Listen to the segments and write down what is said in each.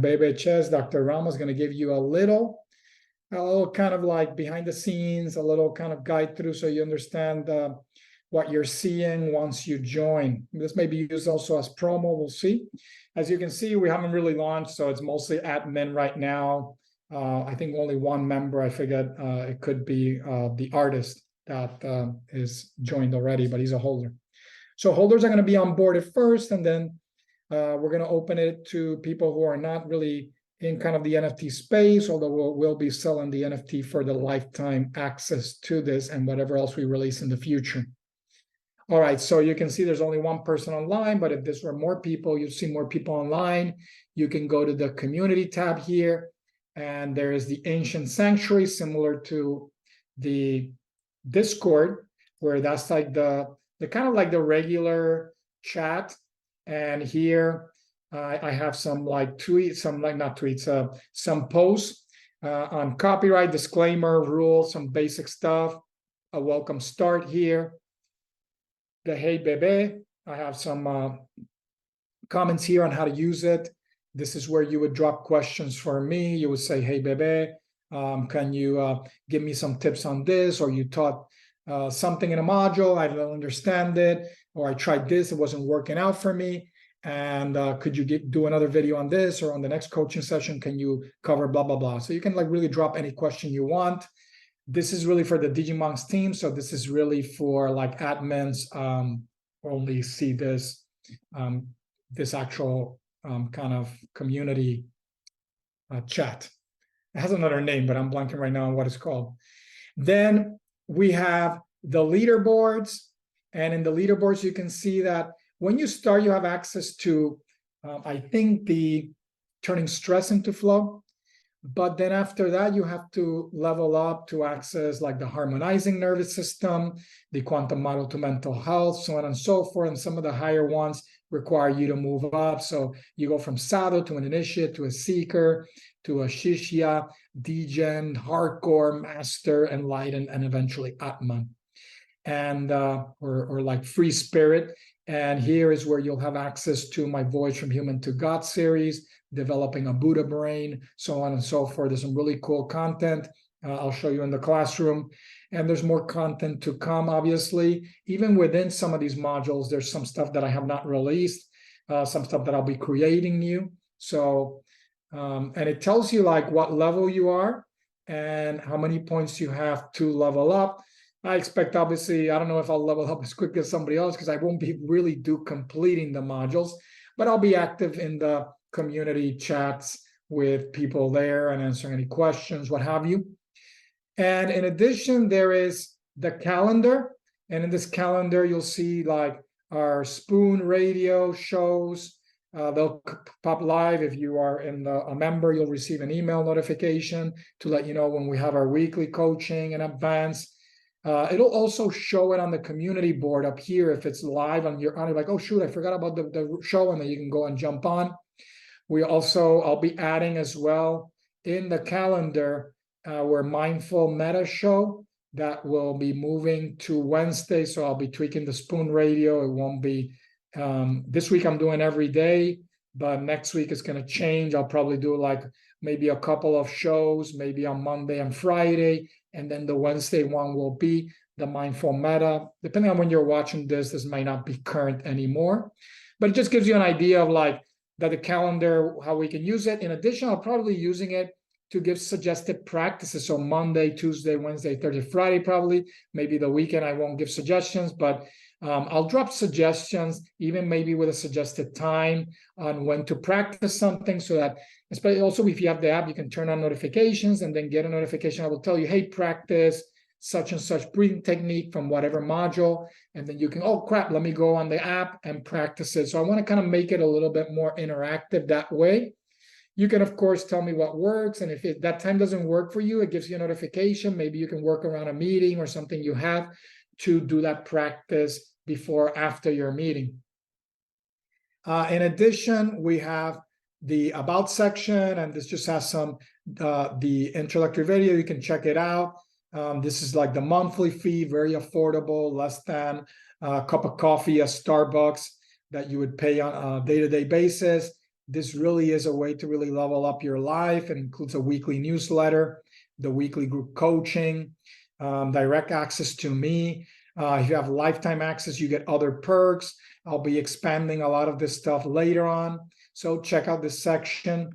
Bebe Chess. Dr. Ramos is going to give you a little kind of like behind the scenes, a little kind of guide through so you understand what you're seeing once you join. This may be used also as promo, we'll see. As you can see, we haven't really launched, so it's mostly admin right now. I think only one member, I figured it could be the artist that is joined already, but he's a holder. So holders are going to be onboarded first, and then we're going to open it to people who are not really in kind of the NFT space, although we'll be selling the NFT for the lifetime access to this and whatever else we release in the future. All right, so you can see there's only one person online, but if this were more people, you'd see more people online. You can go to the community tab here, and there is the Ancient Sanctuary, similar to the Discord, where that's like the kind of like the regular chat. And here I have some like tweets, some like not tweets, some posts on copyright, disclaimer, rules, some basic stuff, a welcome start here. The Hey Bebe, I have some comments here on how to use it. This is where you would drop questions for me. You would say, hey Bebe, can you give me some tips on this? Or you taught something in a module, I don't understand it, or I tried this, it wasn't working out for me, and could you do another video on this, or on the next coaching session, can you cover blah, blah, blah. So you can like really drop any question you want. This is really for the Digimonks team, so this is really for like admins only see this, this actual kind of community chat. It has another name, but I'm blanking right now on what it's called. Then we have the leaderboards, and in the leaderboards, you can see that when you start, you have access to, I think, the turning stress into flow. But then after that, you have to level up to access like the harmonizing nervous system, the quantum model to mental health, so on and so forth. And some of the higher ones require you to move up. So you go from sadhu to an initiate, to a seeker, to a shishya, degen, hardcore, master, enlightened, and eventually atman, and or like free spirit. And here is where you'll have access to my Voyage from Human to God series, developing a Buddha brain, so on and so forth. There's some really cool content I'll show you in the classroom. And there's more content to come, obviously. Even within some of these modules, there's some stuff that I have not released, some stuff that I'll be creating new. So, and it tells you like what level you are and how many points you have to level up. I expect, obviously, I don't know if I'll level up as quick as somebody else because I won't be really completing the modules, but I'll be active in the community chats with people there and answering any questions, what have you. And in addition, there is the calendar. And in this calendar, you'll see like our Spoon radio shows. They'll pop live. If you are a member, you'll receive an email notification to let you know when we have our weekly coaching in advance. It'll also show it on the community board up here if it's live on your like, oh shoot, I forgot about the show, and then you can go and jump on. I'll be adding as well in the calendar our Mindful Meta show that will be moving to Wednesday. So I'll be tweaking the Spoon radio. It won't be this week I'm doing every day, but next week it's going to change. I'll probably do like maybe a couple of shows, maybe on Monday and Friday. And then the Wednesday one will be the Mindful Meta. Depending on when you're watching this, this might not be current anymore. But it just gives you an idea of like that the calendar, how we can use it. In addition, I'll probably be using it to give suggested practices. So Monday, Tuesday, Wednesday, Thursday, Friday, probably. Maybe the weekend I won't give suggestions, but I'll drop suggestions, even maybe with a suggested time on when to practice something, so that, especially also if you have the app, you can turn on notifications and then get a notification. I will tell you, hey, practice such and such breathing technique from whatever module. And then you can, oh crap, let me go on the app and practice it. So I want to kind of make it a little bit more interactive that way. You can, of course, tell me what works. And if that time doesn't work for you, it gives you a notification. Maybe you can work around a meeting or something you have to do that practice before, after your meeting. In addition, we have the About section, and this just has some, the introductory video. You can check it out. This is like the monthly fee, very affordable, less than a cup of coffee at Starbucks that you would pay on a day-to-day basis. This really is a way to really level up your life. It includes a weekly newsletter, the weekly group coaching, direct access to me. If you have lifetime access, you get other perks. I'll be expanding a lot of this stuff later on. So check out this section.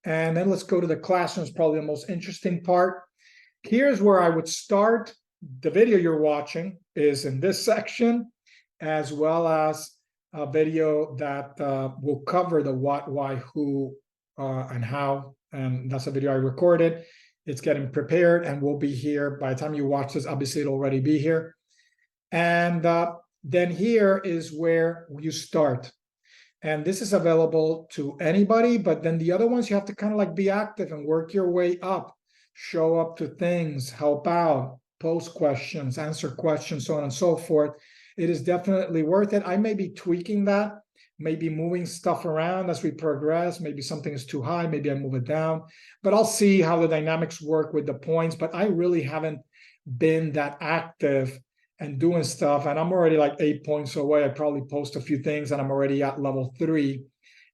And then let's go to the classroom. It's probably the most interesting part. Here's where I would start. The video you're watching is in this section, as well as a video that will cover the what, why, who, and how. And that's a video I recorded. It's getting prepared and will be here. By the time you watch this, obviously it'll already be here. And then here is where you start. And this is available to anybody, but then the other ones, you have to kind of like be active and work your way up, show up to things, help out, post questions, answer questions, so on and so forth. It is definitely worth it. I may be tweaking that, maybe moving stuff around as we progress. Maybe something is too high, maybe I move it down, but I'll see how the dynamics work with the points. But I really haven't been that active and doing stuff, and I'm already like 8 points away. I probably post a few things and I'm already at level 3.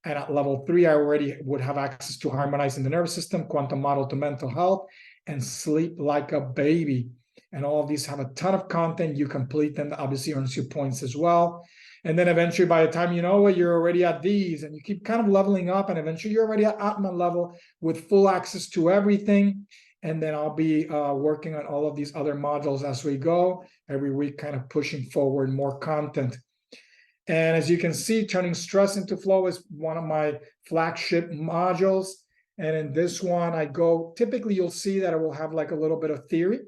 And at level 3, I already would have access to harmonizing the nervous system, quantum model to mental health, and sleep like a baby. And all of these have a ton of content. You complete them, obviously earns you points as well. And then eventually, by the time you know it, you're already at these, and you keep kind of leveling up, and eventually you're already at Atman level with full access to everything. And then I'll be working on all of these other modules as we go, every week, kind of pushing forward more content. And as you can see, turning stress into flow is one of my flagship modules. And in this one, typically you'll see that it will have like a little bit of theory.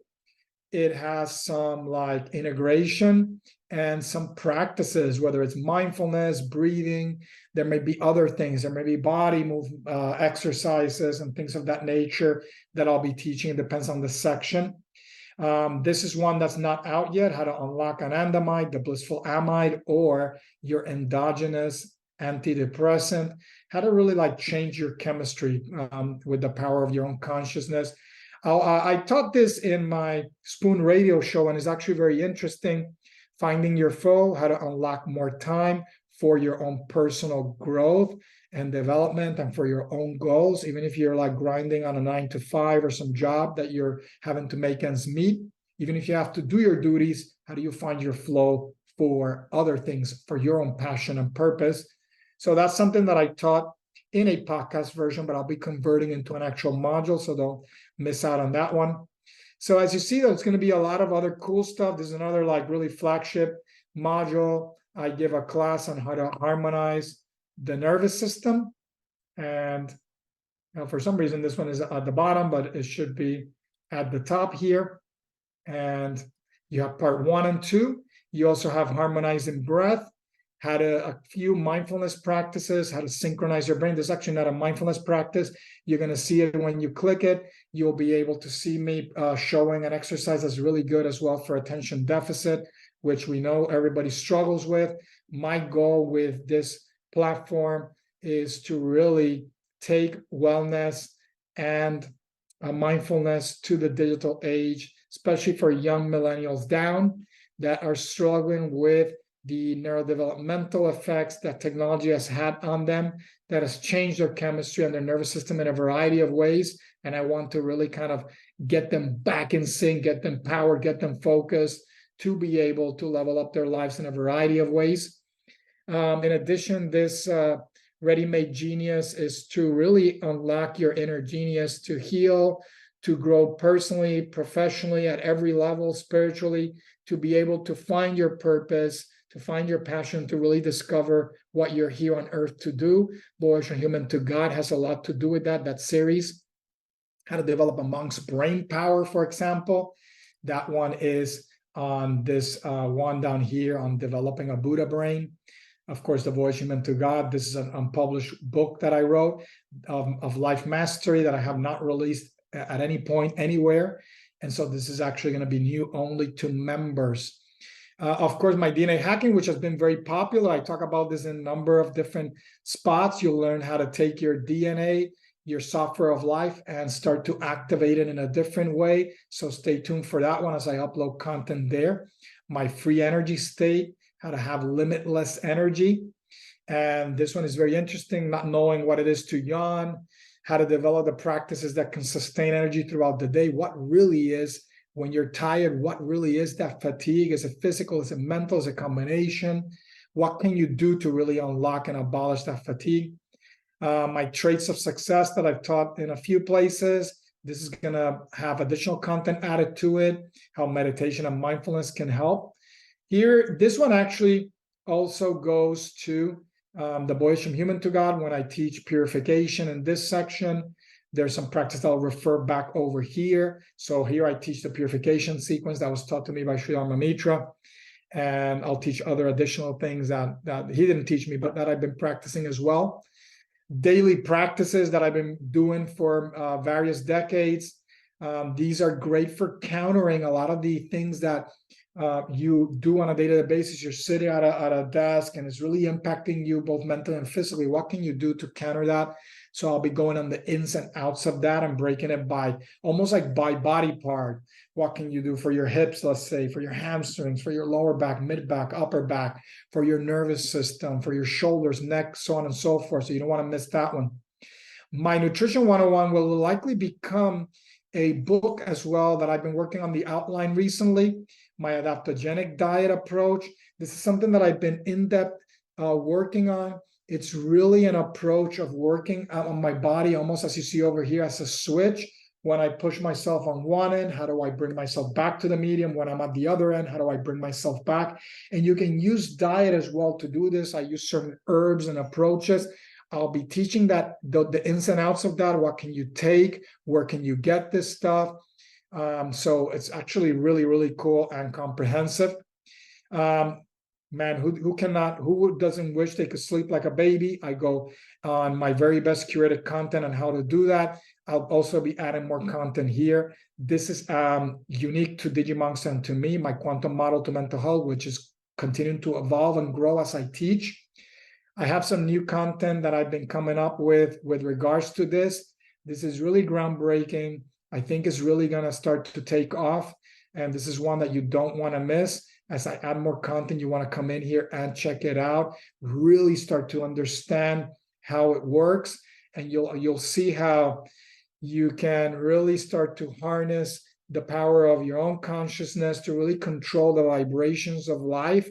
It has some like integration and some practices, whether it's mindfulness, breathing. There may be other things. There may be body move exercises and things of that nature that I'll be teaching. It depends on the section. This is one that's not out yet, how to unlock anandamide, the blissful amide, or your endogenous antidepressant, how to really like change your chemistry with the power of your own consciousness. I taught this in my Spoon radio show, and it's actually very interesting. Finding your flow, how to unlock more time for your own personal growth and development and for your own goals. Even if you're like grinding on a 9-to-5 or some job that you're having to make ends meet, even if you have to do your duties, how do you find your flow for other things, for your own passion and purpose? So that's something that I taught in a podcast version, but I'll be converting into an actual module, so don't miss out on that one. So as you see, there's going to be a lot of other cool stuff. There's another like really flagship module. I give a class on how to harmonize the nervous system. And for some reason, this one is at the bottom, but it should be at the top here. And you have part 1 and 2. You also have harmonizing breath, a few mindfulness practices, how to synchronize your brain. There's actually not a mindfulness practice. You're going to see it when you click it. You'll be able to see me showing an exercise that's really good as well for attention deficit, which we know everybody struggles with. My goal with this platform is to really take wellness and mindfulness to the digital age, especially for young millennials down that are struggling with the neurodevelopmental effects that technology has had on them, that has changed their chemistry and their nervous system in a variety of ways. And I want to really kind of get them back in sync, get them powered, get them focused to be able to level up their lives in a variety of ways. In addition, this Ready-Made Genius is to really unlock your inner genius, to heal, to grow personally, professionally, at every level, spiritually, to be able to find your purpose, to find your passion, to really discover what you're here on earth to do. Voyage from Human to God has a lot to do with that series. How to develop a monk's brain power, for example. That one is on this one down here on developing a Buddha brain. Of course, the Voyage from Human to God. This is an unpublished book that I wrote of life mastery that I have not released at any point anywhere. And so this is actually going to be new only to members. Of course, my DNA hacking, which has been very popular. I talk about this in a number of different spots. You'll learn how to take your DNA, your software of life, and start to activate it in a different way. So stay tuned for that one as I upload content there. My free energy state, how to have limitless energy. And this one is very interesting, not knowing what it is to yawn, how to develop the practices that can sustain energy throughout the day, what really is when you're tired, what really is that fatigue? Is it physical? Is it mental? Is it a combination? What can you do to really unlock and abolish that fatigue? My traits of success that I've taught in a few places. This is going to have additional content added to it, how meditation and mindfulness can help. Here, this one actually also goes to the voyage from human to God. When I teach purification in this section, there's some practice I'll refer back over here. So here I teach the purification sequence that was taught to me by Sri Dharma Mitra. And I'll teach other additional things that he didn't teach me, but that I've been practicing as well. Daily practices that I've been doing for various decades. These are great for countering a lot of the things that you do on a day-to-day basis. You're sitting at a desk and it's really impacting you both mentally and physically. What can you do to counter that? So I'll be going on the ins and outs of that and breaking it by almost like by body part. What can you do for your hips, let's say, for your hamstrings, for your lower back, mid back, upper back, for your nervous system, for your shoulders, neck, so on and so forth. So you don't want to miss that one. My Nutrition 101 will likely become a book as well that I've been working on the outline recently. My adaptogenic diet approach. This is something that I've been in-depth working on. It's really an approach of working on my body, almost as you see over here, as a switch. When I push myself on one end, how do I bring myself back to the medium? When I'm at the other end, how do I bring myself back? And you can use diet as well to do this. I use certain herbs and approaches. I'll be teaching that the ins and outs of that. What can you take? Where can you get this stuff? So it's actually really, really cool and comprehensive. Man, who doesn't wish they could sleep like a baby? I go on my very best curated content on how to do that. I'll also be adding more content here. This is unique to Digimonks and to me, my quantum model to mental health, which is continuing to evolve and grow as I teach. I have some new content that I've been coming up with regards to this. This is really groundbreaking. I think it's really going to start to take off. And this is one that you don't want to miss. As I add more content, you want to come in here and check it out, really start to understand how it works. And you'll see how you can really start to harness the power of your own consciousness to really control the vibrations of life,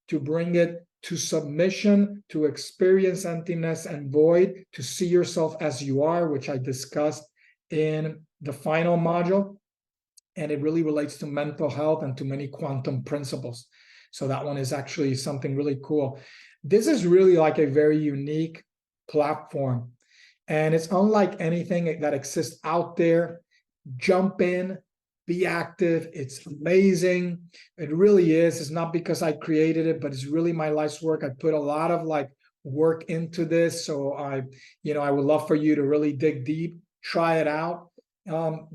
to bring it to submission, to experience emptiness and void, to see yourself as you are, which I discussed in the final module. And it really relates to mental health and to many quantum principles. So that one is actually something really cool. This is really like a very unique platform. And it's unlike anything that exists out there. Jump in, be active. It's amazing. It really is. It's not because I created it, but it's really my life's work. I put a lot of work into this. So I would love for you to really dig deep, try it out,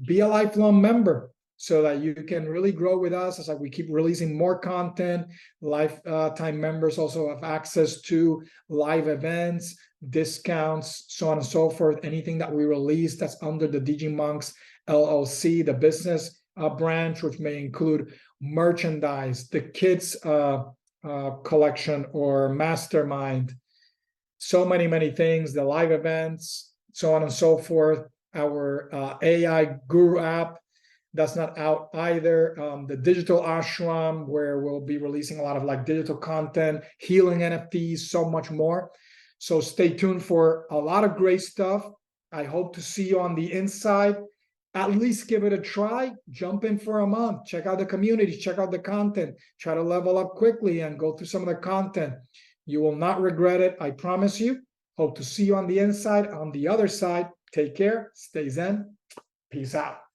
be a lifelong member, so that you can really grow with us as we keep releasing more content. Lifetime members also have access to live events, discounts, so on and so forth. Anything that we release that's under the Digimonks LLC, the business branch, which may include merchandise, the kids collection or Mastermind, so many things, the live events, so on and so forth. Our AI Guru app, that's not out either. The digital ashram, where we'll be releasing a lot of digital content, healing NFTs, so much more. So stay tuned for a lot of great stuff. I hope to see you on the inside. At least give it a try. Jump in for a month. Check out the community. Check out the content. Try to level up quickly and go through some of the content. You will not regret it. I promise you. Hope to see you on the inside. On the other side, take care. Stay zen. Peace out.